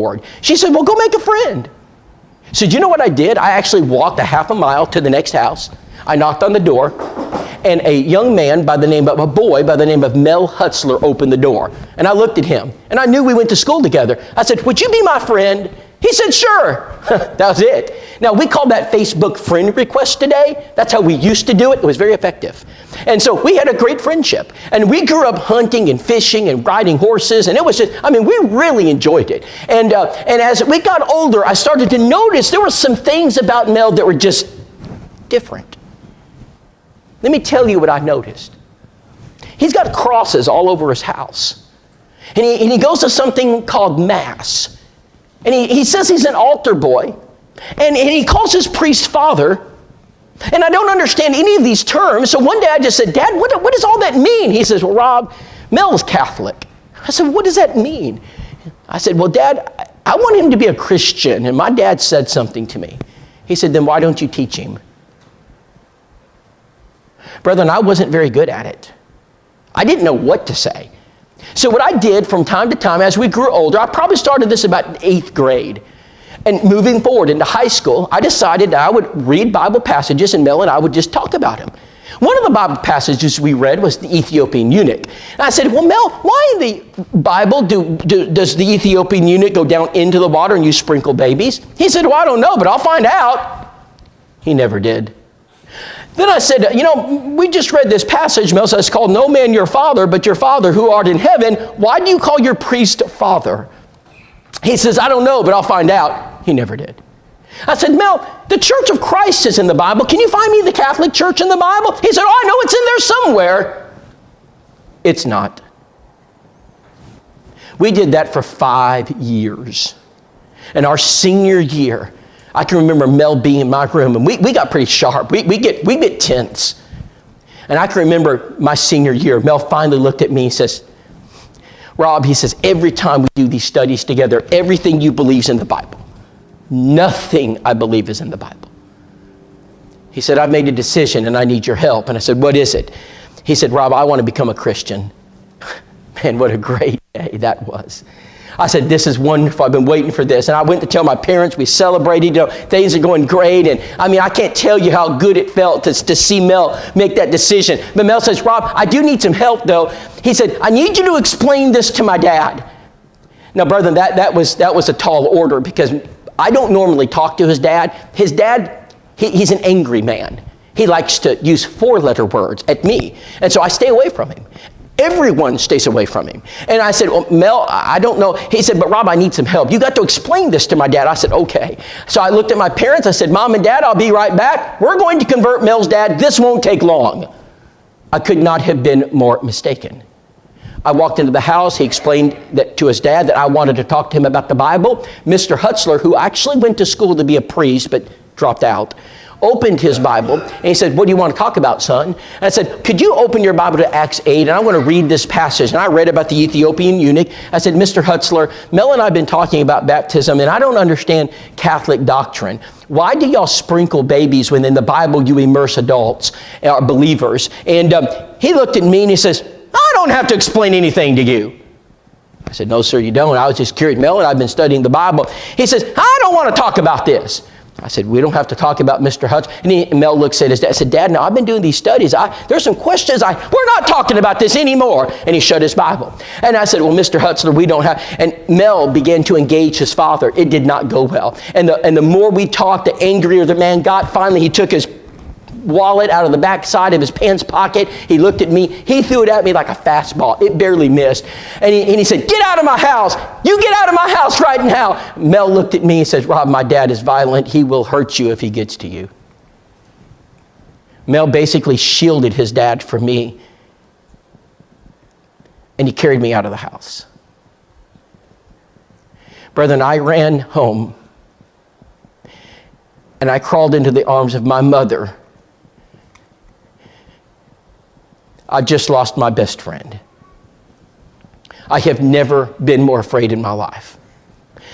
bored. She said, well, go make a friend. So do you know what I did? I actually walked a half a mile to the next house. I knocked on the door, and a young man by the name of, a boy by the name of Mel Hutzler opened the door. And I looked at him, and I knew we went to school together. I said, would you be my friend? He said, sure. That was it. Now, we call that Facebook friend request today. That's how we used to do it. It was very effective. And so we had a great friendship. And we grew up hunting and fishing and riding horses. And it was just, we really enjoyed it. And as we got older, I started to notice there were some things about Mel that were just different. Let me tell you what I noticed. He's got crosses all over his house. And he goes to something called Mass. And he says he's an altar boy. And he calls his priest father. And I don't understand any of these terms. So one day I just said, Dad, what does all that mean? He says, well, Rob, Mel's Catholic. I said, what does that mean? I said, well, Dad, I want him to be a Christian. And my dad said something to me. He said, then why don't you teach him? Brethren, I wasn't very good at it. I didn't know what to say. So what I did from time to time as we grew older, I probably started this about 8th grade. And moving forward into high school, I decided that I would read Bible passages and Mel and I would just talk about them. One of the Bible passages we read was the Ethiopian eunuch. And I said, well, Mel, why in the Bible does the Ethiopian eunuch go down into the water and you sprinkle babies? He said, well, I don't know, but I'll find out. He never did. Then I said, we just read this passage, Mel says, it's called no man your father, but your Father who art in heaven. Why do you call your priest father? He says, I don't know, but I'll find out. He never did. I said, Mel, the Church of Christ is in the Bible. Can you find me the Catholic Church in the Bible? He said, oh, I know it's in there somewhere. It's not. We did that for 5 years. And our senior year, I can remember Mel being in my room, and we got pretty sharp. We get tense. And I can remember my senior year, Mel finally looked at me and says, Rob, he says, every time we do these studies together, everything you believe is in the Bible. Nothing I believe is in the Bible. He said, I've made a decision and I need your help. And I said, what is it? He said, Rob, I want to become a Christian. Man, what a great day that was. I said, this is wonderful. I've been waiting for this. And I went to tell my parents. We celebrated. Things are going great. And I can't tell you how good it felt to see Mel make that decision. But Mel says, Rob, I do need some help, though. He said, I need you to explain this to my dad. Now, brother, that was a tall order because I don't normally talk to his dad. His dad, he's an angry man. He likes to use 4-letter words at me. And so I stay away from him. Everyone stays away from him. And I said, well, Mel, I don't know. He said, but Rob, I need some help. You got to explain this to my dad. I said, okay. So I looked at my parents. I said, Mom and Dad, I'll be right back. We're going to convert Mel's dad. This won't take long. I could not have been more mistaken. I walked into the house. He explained that to his dad that I wanted to talk to him about the Bible. Mr. Hutzler, who actually went to school to be a priest but dropped out, opened his Bible, and he said, what do you want to talk about, son? And I said, could you open your Bible to Acts 8, and I want to read this passage. And I read about the Ethiopian eunuch. I said, Mr. Hutzler, Mel and I have been talking about baptism, and I don't understand Catholic doctrine. Why do y'all sprinkle babies when in the Bible you immerse adults or believers? And he looked at me and he says, I don't have to explain anything to you. I said, no, sir, you don't. I was just curious. Mel and I have been studying the Bible. He says, I don't want to talk about this. I said, we don't have to talk about Mr. Hutch. And Mel looks at his dad. I said, Dad, no, I've been doing these studies. There's some questions. We're not talking about this anymore. And he shut his Bible. And I said, well, Mr. Hutzler, we don't have. And Mel began to engage his father. It did not go well. And the more we talked, the angrier the man got. Finally, he took his wallet out of the back side of his pants pocket. He looked at me. He threw it at me like a fastball. It barely missed. And he said, get out of my house. You get out of my house right now. Mel looked at me and says, Rob, my dad is violent. He will hurt you if he gets to you. Mel basically shielded his dad from me. And he carried me out of the house. Brethren, I ran home. And I crawled into the arms of my mother. I just lost my best friend. I have never been more afraid in my life.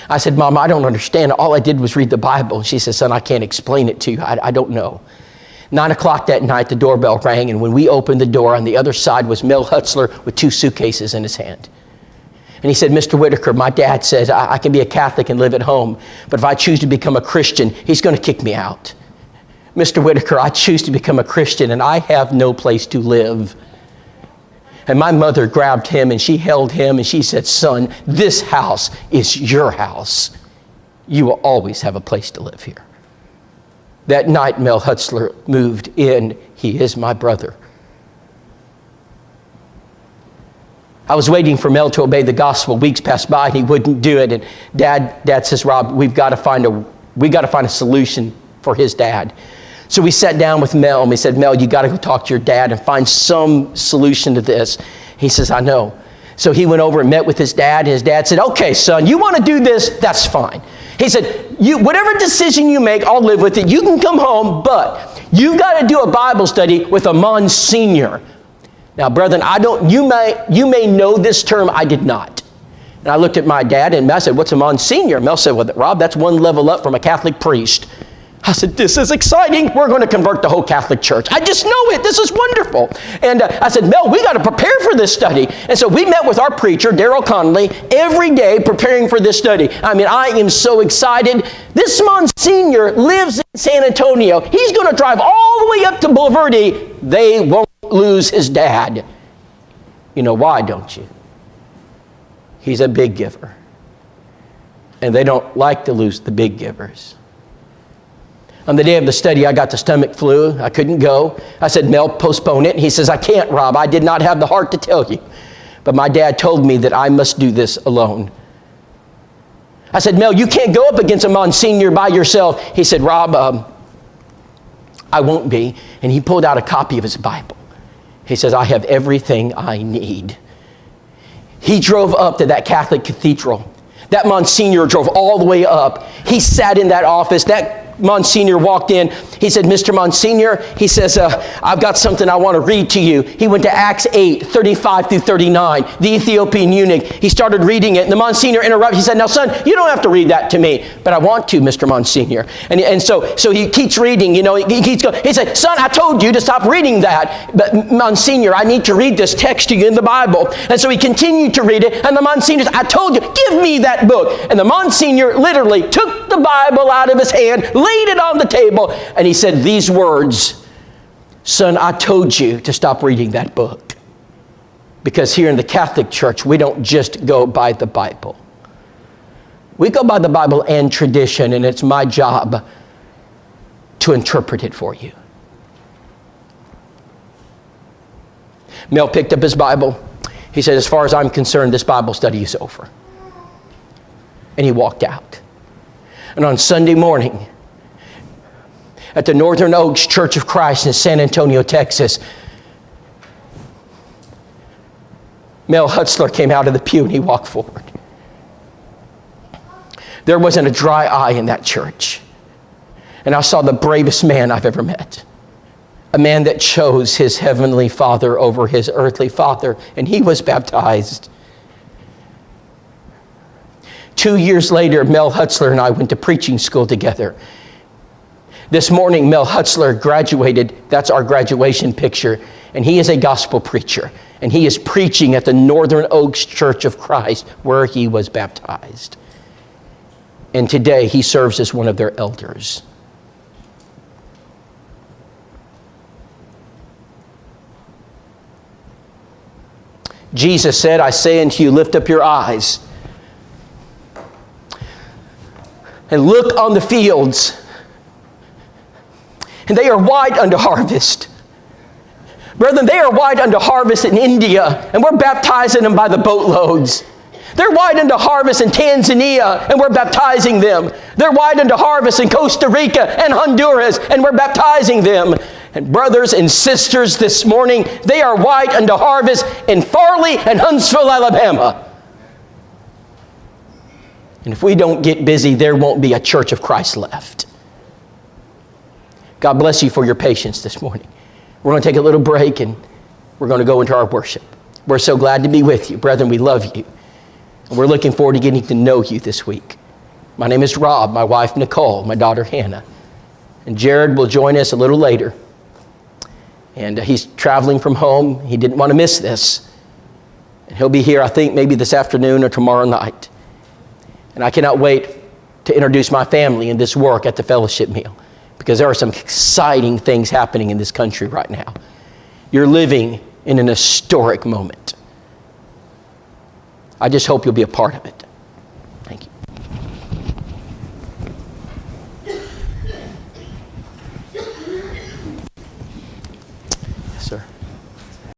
I said, Mom, I don't understand. All I did was read the Bible. She said, son, I can't explain it to you. I don't know. 9 o'clock that night, the doorbell rang, and when we opened the door, on the other side was Mel Hutzler with 2 suitcases in his hand. And he said, Mr. Whitaker, my dad says I can be a Catholic and live at home, but if I choose to become a Christian, he's going to kick me out. Mr. Whitaker, I choose to become a Christian and I have no place to live. And my mother grabbed him and she held him and she said, son, this house is your house. You will always have a place to live here. That night, Mel Hutzler moved in. He is my brother. I was waiting for Mel to obey the gospel. Weeks passed by and he wouldn't do it. And Dad says, Rob, we got to find a solution for his dad. So we sat down with Mel and we said, Mel, you got to go talk to your dad and find some solution to this. He says, I know. So he went over and met with his dad, and his dad said, okay, son, you want to do this? That's fine. He said, whatever decision you make, I'll live with it. You can come home, but you've got to do a Bible study with a Monsignor. Now, brethren, you may know this term. I did not. And I looked at my dad and I said, what's a Monsignor? Mel said, well, Rob, that's one level up from a Catholic priest. I said, this is exciting. We're going to convert the whole Catholic Church. I just know it. This is wonderful. And I said, Mel, we got to prepare for this study. And so we met with our preacher, Daryl Connolly, every day preparing for this study. I mean, I am so excited. This Monsignor lives in San Antonio. He's going to drive all the way up to Bulverde. They won't lose his dad. You know why, don't you? He's a big giver. And they don't like to lose the big givers. On the day of the study, I got the stomach flu. I couldn't go. I said, Mel, postpone it. He says, I can't, Rob. I did not have the heart to tell you. But my dad told me that I must do this alone. I said, Mel, you can't go up against a Monsignor by yourself. He said, Rob, I won't be. And he pulled out a copy of his Bible. He says, I have everything I need. He drove up to that Catholic cathedral. That Monsignor drove all the way up. He sat in that office. That Monsignor walked in. He said, Mr. Monsignor, he says, I've got something I want to read to you. He went to Acts 8, 35 through 39, the Ethiopian eunuch. He started reading it, and the Monsignor interrupted. He said, now, son, you don't have to read that to me, but I want to, Mr. Monsignor. And so he keeps reading, you know, he keeps going. He said, son, I told you to stop reading that, but Monsignor, I need to read this text to you in the Bible. And so he continued to read it, and the Monsignor said, I told you, give me that book. And the Monsignor literally took the Bible out of his hand, laid it on the table, and he said these words, son, I told you to stop reading that book. Because here in the Catholic Church, we don't just go by the Bible. We go by the Bible and tradition, and it's my job to interpret it for you. Mel picked up his Bible. He said, as far as I'm concerned, this Bible study is over. And he walked out. And on Sunday morning, at the Northern Oaks Church of Christ in San Antonio, Texas, Mel Hutzler came out of the pew and he walked forward. There wasn't a dry eye in that church. And I saw the bravest man I've ever met. A man that chose his heavenly Father over his earthly father, and he was baptized. 2 years later, Mel Hutzler and I went to preaching school together. This morning, Mel Hutzler graduated. That's our graduation picture. And he is a gospel preacher. And he is preaching at the Northern Oaks Church of Christ, where he was baptized. And today, he serves as one of their elders. Jesus said, I say unto you, lift up your eyes and look on the fields, and they are white unto harvest. Brethren, they are white unto harvest in India, and we're baptizing them by the boatloads. They're white unto harvest in Tanzania, and we're baptizing them. They're white unto harvest in Costa Rica and Honduras, and we're baptizing them. And brothers and sisters, this morning, they are white unto harvest in Farley and Huntsville, Alabama. And if we don't get busy, there won't be a Church of Christ left. God bless you for your patience this morning. We're going to take a little break and we're going to go into our worship. We're so glad to be with you. Brethren, we love you. And we're looking forward to getting to know you this week. My name is Rob, my wife Nicole, my daughter Hannah. And Jared will join us a little later. And he's traveling from home. He didn't want to miss this. And he'll be here, I think, maybe this afternoon or tomorrow night. And I cannot wait to introduce my family in this work at the fellowship meal, because there are some exciting things happening in this country right now. You're living in an historic moment. I just hope you'll be a part of it.